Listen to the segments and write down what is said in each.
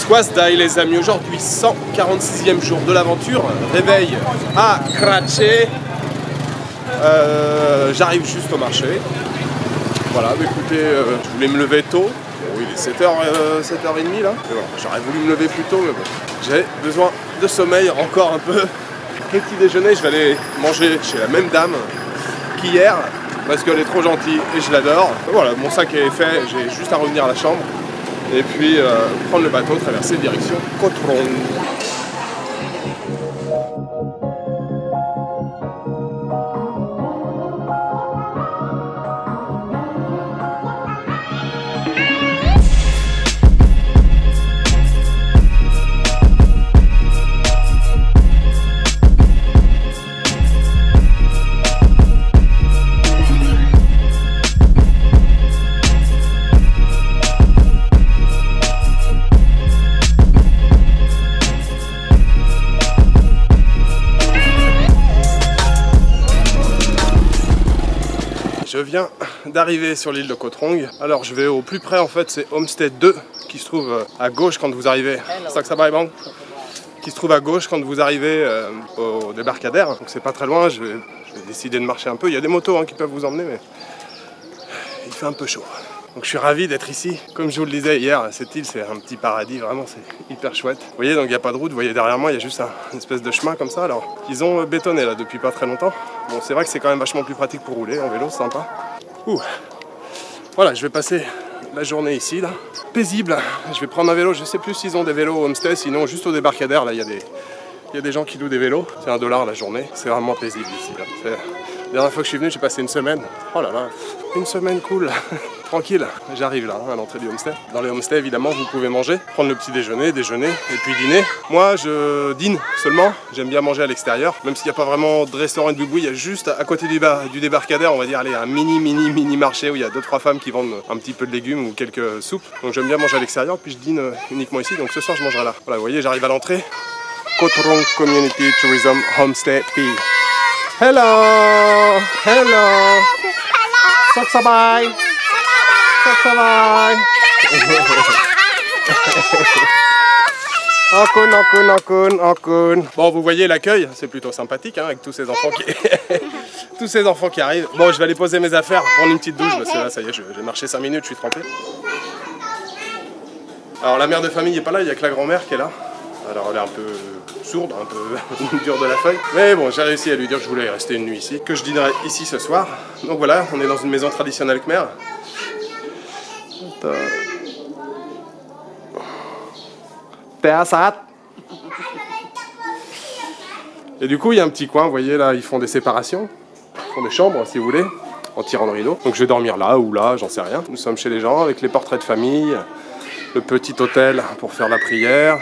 Swasday les amis, aujourd'hui 146e jour de l'aventure, réveil à Kraché, j'arrive juste au marché, voilà, mais écoutez, je voulais me lever tôt, bon, il est 7h30 là, voilà, j'aurais voulu me lever plus tôt, mais bon, j'ai besoin de sommeil encore un peu. Petit déjeuner, je vais aller manger chez la même dame qu'hier, parce qu'elle est trop gentille et je l'adore. Voilà, mon sac est fait, j'ai juste à revenir à la chambre. Et puis prendre le bateau, traverser direction Koh Trong. Je viens d'arriver sur l'île de Koh Trong. Alors je vais au plus près, en fait c'est Homestay 2 qui se trouve à gauche quand vous arrivez. Qui se trouve à gauche quand vous arrivez au débarcadère. Donc c'est pas très loin, je vais décider de marcher un peu. Il y a des motos qui peuvent vous emmener, mais il fait un peu chaud. Donc je suis ravi d'être ici. Comme je vous le disais hier, cette île c'est un petit paradis, vraiment c'est hyper chouette. Vous voyez, donc il n'y a pas de route, vous voyez derrière moi il y a juste une espèce de chemin comme ça. Alors ils ont bétonné là depuis pas très longtemps. Bon, c'est vrai que c'est quand même vachement plus pratique pour rouler en vélo, c'est sympa. Ouh. Voilà, je vais passer la journée ici là. Paisible, je vais prendre un vélo, je sais plus s'ils ont des vélos homestay, sinon juste au débarcadère là il y a des gens qui louent des vélos. C'est $1 la journée, c'est vraiment paisible ici là. La dernière fois que je suis venu, j'ai passé une semaine. Oh là là, une semaine cool. Tranquille, j'arrive là, à l'entrée du homestay. Dans les homestays, évidemment, vous pouvez manger, prendre le petit déjeuner, déjeuner et puis dîner. Moi, je dîne seulement. J'aime bien manger à l'extérieur, même s'il n'y a pas vraiment de restaurant et de boui. Il y a juste à côté du débarcadère, on va dire, allez, un mini marché où il y a 2-3 femmes qui vendent un petit peu de légumes ou quelques soupes. Donc j'aime bien manger à l'extérieur, puis je dîne uniquement ici. Donc ce soir, je mangerai là. Voilà, vous voyez, j'arrive à l'entrée. Koh Trong Community Tourism Homestay P. Hello! Hello! Saksabay! Saksabay! Okun. Bon, vous voyez l'accueil, c'est plutôt sympathique avec tous ces enfants qui... tous ces enfants qui arrivent. Bon, je vais aller poser mes affaires, prendre une petite douche, parce que là, ça y est, j'ai marché 5 minutes, je suis trempé. Alors, la mère de famille n'est pas là, il n'y a que la grand-mère qui est là. Alors elle est un peu sourde, un peu dure de la feuille. Mais bon, j'ai réussi à lui dire que je voulais rester une nuit ici, que je dînerais ici ce soir. Donc voilà, on est dans une maison traditionnelle khmer. Et du coup, il y a un petit coin, vous voyez là, ils font des séparations. Ils font des chambres, si vous voulez, en tirant le rideau. Donc je vais dormir là ou là, j'en sais rien. Nous sommes chez les gens avec les portraits de famille, le petit hôtel pour faire la prière.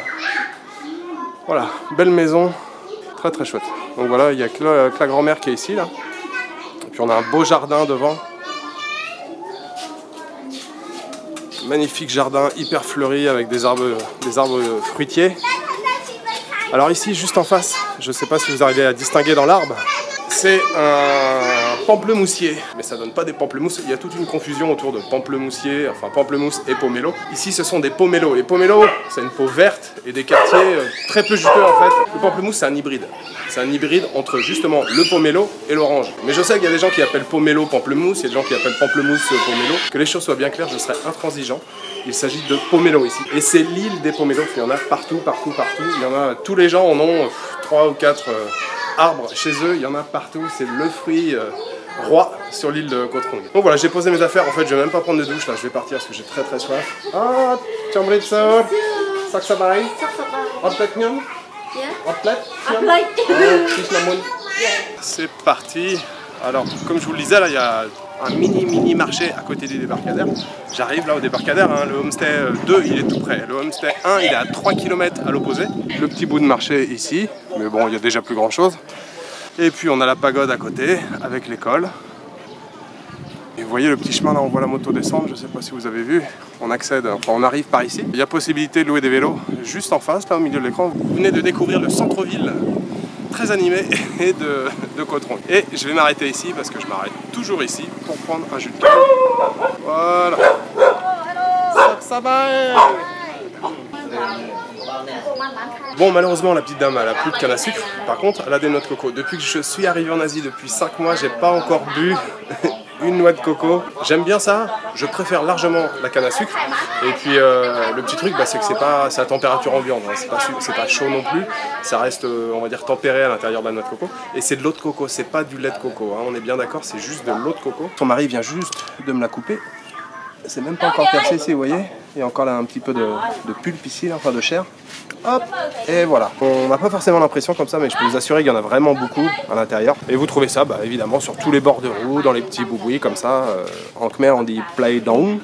Voilà, belle maison, très très chouette. Donc voilà, il n'y a que la grand-mère qui est ici là. Et puis on a un beau jardin devant. Magnifique jardin hyper fleuri avec des arbres fruitiers. Alors ici, juste en face, je ne sais pas si vous arrivez à distinguer dans l'arbre, c'est un pamplemoussier. Mais ça donne pas des pamplemousses, il y a toute une confusion autour de pamplemoussier, enfin pamplemousse et pomelo. Ici ce sont des pomelos. Les pomelos, c'est une peau verte et des quartiers très peu juteux en fait. Le pamplemousse c'est un hybride. C'est un hybride entre justement le pomelo et l'orange. Mais je sais qu'il y a des gens qui appellent pomelo pamplemousse, il y a des gens qui appellent pamplemousse pomelo. Que les choses soient bien claires, je serai intransigeant. Il s'agit de pomelo ici. Et c'est l'île des pomelos, il y en a partout. Il y en a, tous les gens en ont 3 ou 4 arbres chez eux, il y en a partout. C'est le fruit roi sur l'île de Koh Trong. Donc voilà, j'ai posé mes affaires. En fait, je vais même pas prendre de douche là, je vais partir parce que j'ai très très soif. Ah, Chambritsor, Saksabay, Hot plate nyum, Hot plate, c'est parti. Alors, comme je vous le disais, là, il y a un mini marché à côté du débarcadère. J'arrive là au débarcadère, le homestay 2 il est tout près. Le homestay 1 il est à 3 km à l'opposé. Le petit bout de marché ici, mais bon il y a déjà plus grand chose. Et puis on a la pagode à côté avec l'école. Et vous voyez le petit chemin là, on voit la moto descendre, je ne sais pas si vous avez vu. On accède, enfin on arrive par ici. Il y a possibilité de louer des vélos juste en face, là au milieu de l'écran. Vous venez de découvrir le centre-ville très animé et de Koh Trong. Et je vais m'arrêter ici parce que je m'arrête toujours ici pour prendre un jus de canne. Voilà. Ça va. Bon, malheureusement, la petite dame, elle a plus de canne à sucre. Par contre, elle a des noix de coco. Depuis que je suis arrivé en Asie, depuis 5 mois, j'ai pas encore bu une noix de coco. J'aime bien ça. Je préfère largement la canne à sucre. Et puis, le petit truc, c'est que c'est à température ambiante. Hein. C'est pas chaud non plus. Ça reste, on va dire, tempéré à l'intérieur de la noix de coco. Et c'est de l'eau de coco, c'est pas du lait de coco. Hein. On est bien d'accord, c'est juste de l'eau de coco. Son mari vient juste de me la couper. C'est même pas encore percé ici, vous voyez. Il y a encore là un petit peu de pulpe ici, là, enfin de chair. Hop, et voilà. On n'a pas forcément l'impression comme ça, mais je peux vous assurer qu'il y en a vraiment beaucoup à l'intérieur. Et vous trouvez ça, évidemment, sur tous les bords de roue, dans les petits boubouis, comme ça. En Khmer, on dit play down.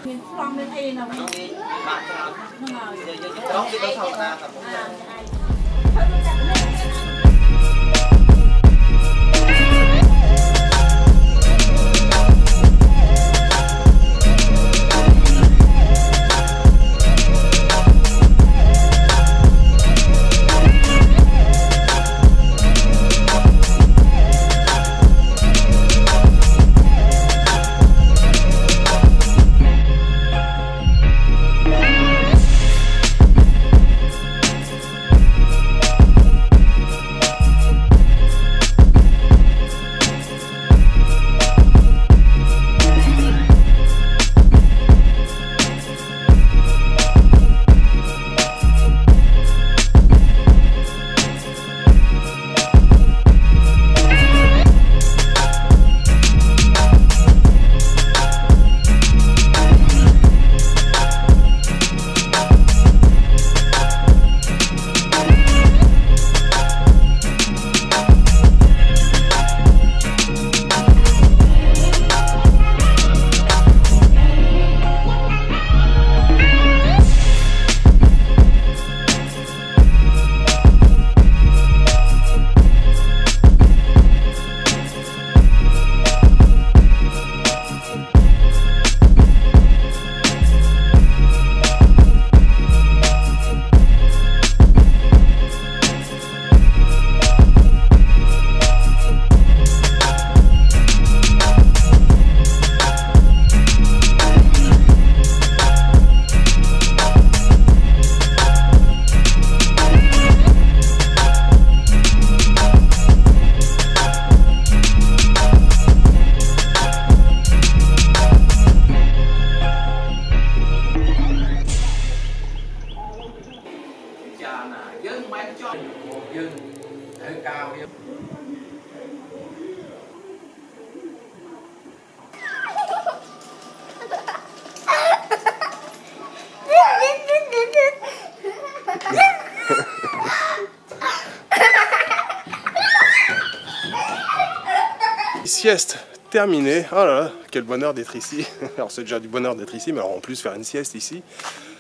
Sieste terminée. Oh là là, quel bonheur d'être ici. Alors c'est déjà du bonheur d'être ici, mais alors en plus faire une sieste ici,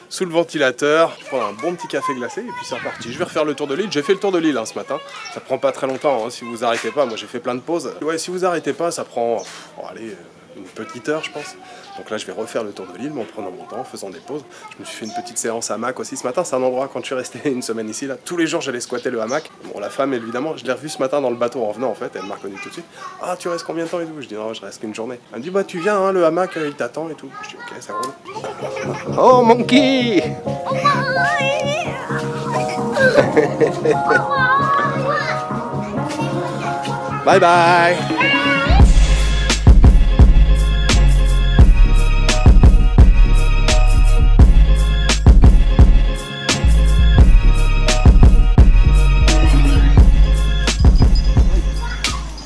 sous le ventilateur, prendre un bon petit café glacé et puis c'est reparti. Je vais refaire le tour de l'île. J'ai fait le tour de l'île ce matin. Ça prend pas très longtemps si vous arrêtez pas. Moi j'ai fait plein de pauses. Ouais, si vous arrêtez pas, ça prend allez, une petite heure je pense. Donc là je vais refaire le tour de l'île, mais en prenant mon temps, en faisant des pauses. Je me suis fait une petite séance hamac aussi ce matin. C'est un endroit, quand je suis resté une semaine ici, là, tous les jours j'allais squatter le hamac. Bon, la femme évidemment, je l'ai revue ce matin dans le bateau en venant en fait, elle m'a reconnu tout de suite. Ah, tu restes combien de temps et tout? Je dis non, je reste qu'une journée. Elle me dit bah tu viens, hein, le hamac il t'attend et tout. Je dis ok, ça roule. Oh monkey. Bye bye.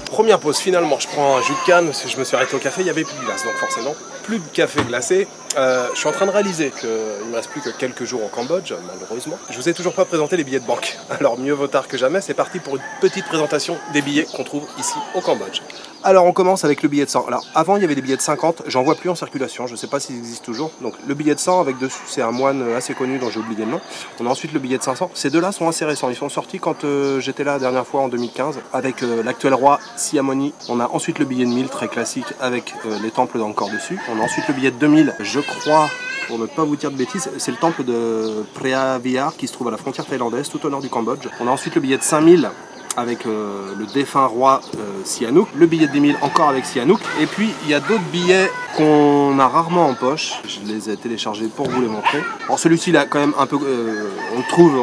Première pause, finalement, je prends un jus de canne parce que je me suis arrêté au café, il n'y avait plus de glace, donc forcément, plus de café glacé. Je suis en train de réaliser qu'il ne me reste plus que quelques jours au Cambodge, malheureusement. Je vous ai toujours pas présenté les billets de banque. Alors mieux vaut tard que jamais, c'est parti pour une petite présentation des billets qu'on trouve ici au Cambodge. Alors on commence avec le billet de 100. Alors avant il y avait des billets de 50, j'en vois plus en circulation, je ne sais pas s'ils existent toujours. Donc le billet de 100 avec dessus c'est un moine assez connu dont j'ai oublié le nom. On a ensuite le billet de 500. Ces deux-là sont assez récents, ils sont sortis quand j'étais là la dernière fois en 2015 avec l'actuel roi Sihamoni. On a ensuite le billet de 1000 très classique avec les temples d'Angkor dessus. On a ensuite le billet de 2000, je crois, pour ne pas vous dire de bêtises, c'est le temple de Preah Vihear qui se trouve à la frontière thaïlandaise tout au nord du Cambodge. On a ensuite le billet de 5000 avec le défunt roi Sihanouk, le billet de 10 000 encore avec Sihanouk, et puis il y a d'autres billets qu'on a rarement en poche, je les ai téléchargés pour vous les montrer. Alors celui-ci là quand même un peu, on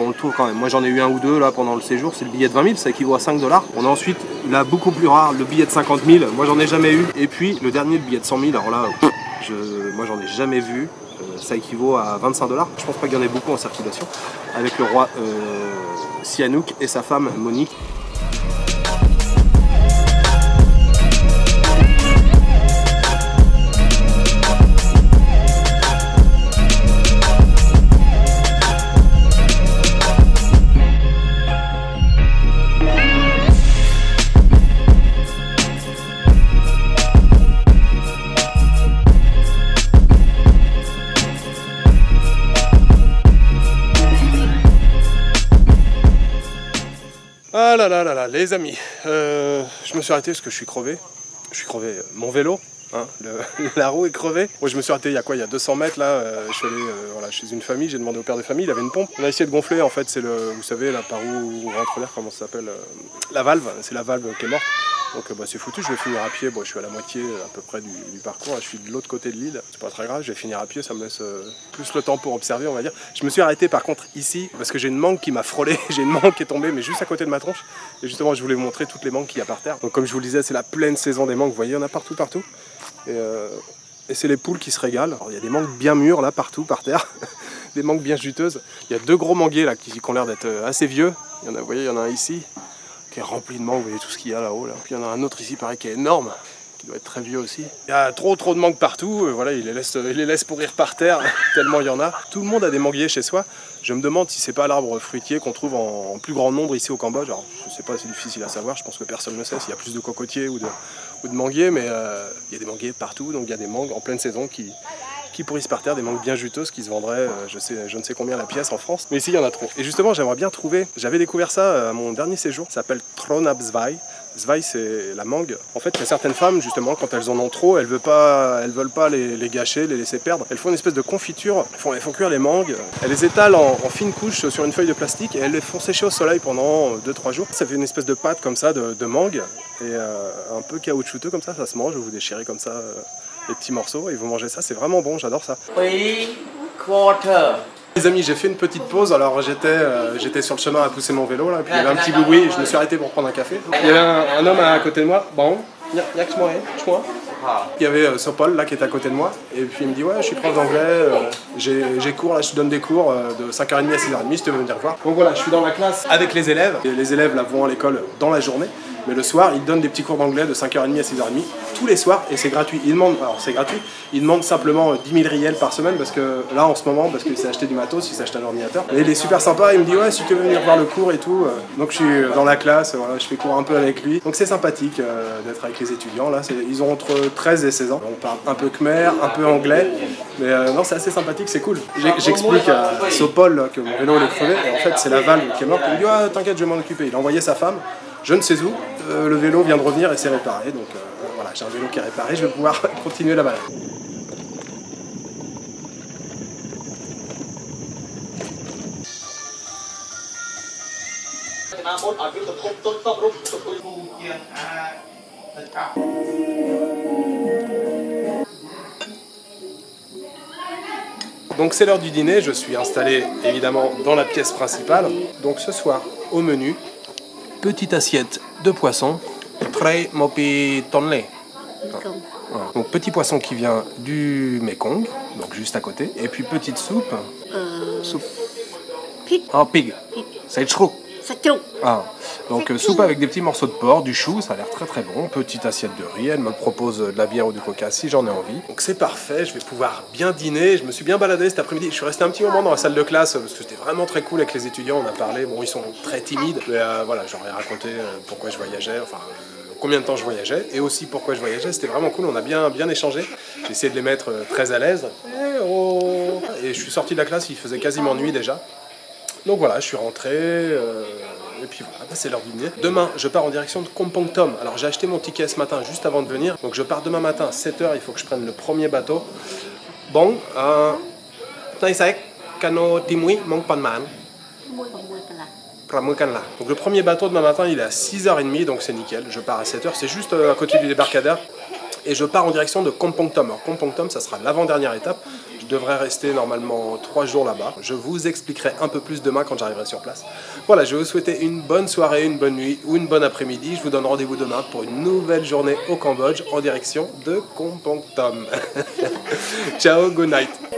le trouve quand même, moi j'en ai eu un ou deux là pendant le séjour, c'est le billet de 20 000, ça équivaut à 5 $. On a ensuite là beaucoup plus rare, le billet de 50 000, moi j'en ai jamais eu, et puis le dernier, le billet de 100 000, alors là, moi j'en ai jamais vu. Ça équivaut à 25 $. Je pense pas qu'il y en ait beaucoup en circulation. Avec le roi Sihanouk et sa femme Monique. Ah là là là là, les amis, je me suis arrêté parce que je suis crevé. Mon vélo, hein, la roue est crevée. Moi je me suis arrêté il y a quoi, il y a 200 mètres là, je suis allé voilà, chez une famille, j'ai demandé au père de famille, il avait une pompe. On a essayé de gonfler, en fait c'est vous savez là par où rentre l'air, comment ça s'appelle, la valve, c'est la valve qui est morte. Donc bah, c'est foutu, je vais finir à pied, bon, je suis à la moitié à peu près du parcours, je suis de l'autre côté de l'île, c'est pas très grave, je vais finir à pied, ça me laisse plus le temps pour observer on va dire. Je me suis arrêté par contre ici, parce que j'ai une mangue qui m'a frôlé, j'ai une mangue qui est tombée mais juste à côté de ma tronche, et justement je voulais vous montrer toutes les mangues qu'il y a par terre. Donc comme je vous le disais, c'est la pleine saison des mangues, vous voyez, il y en a partout, et c'est les poules qui se régalent. Alors il y a des mangues bien mûres là, partout, par terre, des mangues bien juteuses. Il y a deux gros manguiers là qui ont l'air d'être assez vieux, vous voyez, il y en a un ici, qui est rempli de mangues, vous voyez tout ce qu'il y a là-haut. Là. Puis il y en a un autre ici, pareil, qui est énorme, qui doit être très vieux aussi. Il y a trop de mangues partout, voilà, il les laisse pourrir par terre, tellement il y en a. Tout le monde a des manguiers chez soi. Je me demande si c'est pas l'arbre fruitier qu'on trouve en plus grand nombre ici au Cambodge. Alors, je sais pas, c'est difficile à savoir, je pense que personne ne sait s'il y a plus de cocotiers ou de manguiers, mais il y a des manguiers partout, donc il y a des mangues en pleine saison qui pourrissent par terre, des mangues bien juteuses qui se vendraient, je ne sais combien la pièce en France, mais ici il y en a trop. Et justement j'aimerais bien trouver, j'avais découvert ça à mon dernier séjour, ça s'appelle Tronab Zvai. Zvai c'est la mangue. En fait il y a certaines femmes justement quand elles en ont trop, elles veulent pas les gâcher, les laisser perdre. Elles font une espèce de confiture, elles font cuire les mangues, elles les étalent en fines couches sur une feuille de plastique et elles les font sécher au soleil pendant 2-3 jours. Ça fait une espèce de pâte comme ça de mangue et un peu caoutchouteux comme ça se mange, vous déchirez comme ça les petits morceaux et vous mangez ça, c'est vraiment bon, j'adore ça. Les amis, j'ai fait une petite pause, alors j'étais sur le chemin à pousser mon vélo là, et puis il y avait un petit boui, je me suis arrêté pour prendre un café. Il y avait un homme à côté de moi, bon, il y avait Sopol là qui est à côté de moi, et puis il me dit ouais je suis prof d'anglais, j'ai cours là, je te donne des cours de 5h30 à 6h30 si tu veux venir voir. Donc voilà, je suis dans la classe avec les élèves, et les élèves là vont à l'école dans la journée. Mais le soir, ils donnent des petits cours d'anglais de 5h30 à 6h30, tous les soirs, et c'est gratuit. Ils demandent simplement 10 000 riels par semaine, parce que là, en ce moment, parce qu'il s'est acheté du matos, il s'est acheté un ordinateur. Et il est super sympa, il me dit, ouais, si tu veux venir voir le cours et tout. Donc je suis dans la classe, voilà, je fais cours un peu avec lui. Donc c'est sympathique d'être avec les étudiants, là. Ils ont entre 13 et 16 ans. On parle un peu khmer, un peu anglais, mais non, c'est assez sympathique, c'est cool. J'explique à Sopol que mon vélo est crevé, et en fait, c'est la valve qui est morte. Il me dit, ouais, t'inquiète, je vais m'en occuper. Il a envoyé sa femme. Je ne sais où, le vélo vient de revenir et c'est réparé, donc voilà, j'ai un vélo qui est réparé, je vais pouvoir continuer la balade. Donc c'est l'heure du dîner, je suis installé évidemment dans la pièce principale. Donc ce soir, au menu, petite assiette de poisson, tray mopi tonle. Donc petit poisson qui vient du Mekong, donc juste à côté, et puis petite soupe. Soupe. Pig. Ah, pig. C'est chou. Ah. Donc C'est soupe avec des petits morceaux de porc, du chou, ça a l'air très très bon. Petite assiette de riz, elle me propose de la bière ou du coca si j'en ai envie. Donc c'est parfait, je vais pouvoir bien dîner. Je me suis bien baladé cet après-midi. Je suis resté un petit moment dans la salle de classe parce que c'était vraiment très cool avec les étudiants. On a parlé, bon ils sont très timides, mais voilà, j'aurais raconté pourquoi je voyageais, enfin combien de temps je voyageais et aussi pourquoi je voyageais. C'était vraiment cool, on a bien échangé. J'ai essayé de les mettre très à l'aise. Et je suis sorti de la classe, il faisait quasiment nuit déjà. Donc voilà, je suis rentré, et puis voilà, c'est l'heure du dîner. Demain, je pars en direction de Kompong Tom. Alors j'ai acheté mon ticket ce matin, juste avant de venir. Donc je pars demain matin, 7h, il faut que je prenne le premier bateau. Bon, Taisek, Kano Timui, Mong Panman. Klamokanla. Donc le premier bateau demain matin il est à 6h30, donc c'est nickel. Je pars à 7h, c'est juste à côté du débarcadère. Et je pars en direction de Kampong Thom. Alors Kampong Thom, ça sera l'avant-dernière étape. Je devrais rester normalement 3 jours là-bas. Je vous expliquerai un peu plus demain quand j'arriverai sur place. Voilà, je vais vous souhaiter une bonne soirée, une bonne nuit ou une bonne après-midi. Je vous donne rendez-vous demain pour une nouvelle journée au Cambodge en direction de Kampong Thom. Ciao, good night.